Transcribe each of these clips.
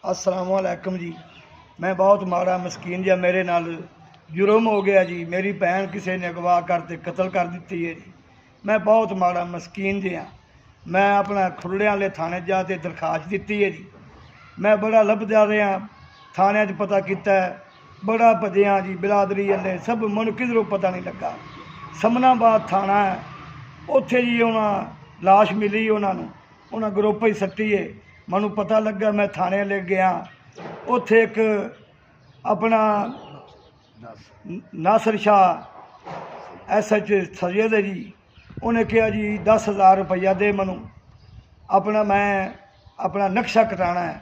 अस्सलामुअलैकुम जी। मैं बहुत माड़ा मस्कीन जी, मेरे नाल जुर्म हो गया जी। मेरी भैन किसी ने अगवा करते कतल कर दी है जी। मैं बहुत माड़ा मस्कीन जी हाँ। मैं अपना खुरड़े वाले थाने जाके दरखास्त दी है जी। मैं बड़ा लभदा रहा, थाने पता किया, बड़ा भजया जी, बिरादरी वाले सब, मैं किधरों पता नहीं लगा। समनाबाद थाना है, उत्थे जी उन्हें लाश मिली, उन्होंने ग्रुप ही सट्टी है। मैं पता लगा, मैं थाने ले गया, उत्थे एक अपना नासर शाह SH सैयद है जी, उन्हें कहा जी 10,000 रुपया दे मैनू, मैं अपना नक्शा कटाना है,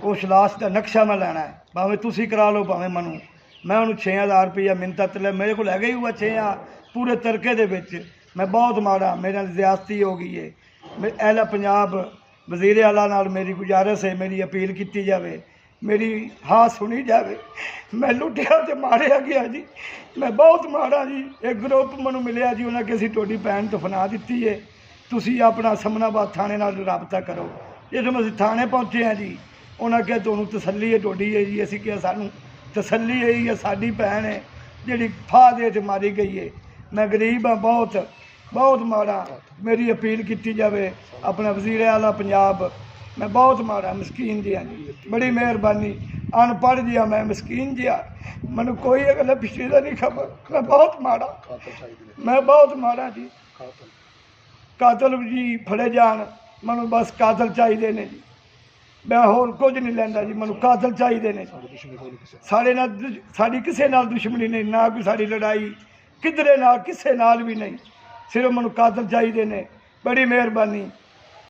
उस लाश का नक्शा मैं लेना है, भावें तुसी करा लो भावें मैनू। मैं उन्होंने 6,000 रुपया मिन्नत तले, मेरे को हैगा ही हुआ 6,000 पूरे तरके दे विच। मैं बहुत माड़ा, मेरे नाल ज़्यादती हो गई है। एला पंजाब वज़ीर आला नाल मेरी गुजारिश है, मेरी अपील की जाए, मेरी हाँ सुनी जाए। मैं लुटिया तो मारिया गया जी, मैं बहुत माड़ा जी। एक ग्रुप मैनू मिले जी, उन्हें कि असीं तुहाडी भैन दफना दी है, तुसीं अपना समनाबाद थाने नाल राबता करो। जो असीं थाने पहुँचे हैं जी, उन्हें कहा तुहानूं तसल्ली है तुहाडी है जी। असीं कहा सानूं तसल्ली है, साडी भैन है जिहड़ी फाह दे मारी गई है। मैं गरीब हाँ, बहुत बहुत माड़ा, मेरी अपील की जाए अपना वज़ीर आला पंजाब। मैं बहुत माड़ा मस्कीन जी हाँ जी, बड़ी मेहरबानी। अनपढ़ जी हाँ मैं, मस्कीन जी हाँ, मैनू कोई अगले पिछले का नहीं खबर। मैं बहुत माड़ा, मैं बहुत माड़ा जी। कातल जी फड़े जान, मैनू बस कातल चाहिए ने जी। मैं होर कुछ नहीं लैंदा जी, मैनू कातल चाहिए ने। साढ़े नाल साड़ी किसी नाल दुश्मनी नहीं, ना कोई साड़ी लड़ाई किधरे नाल, किसी नाल भी नहीं, सिर्फ मैनू कातल चाहिए ने। बड़ी मेहरबानी।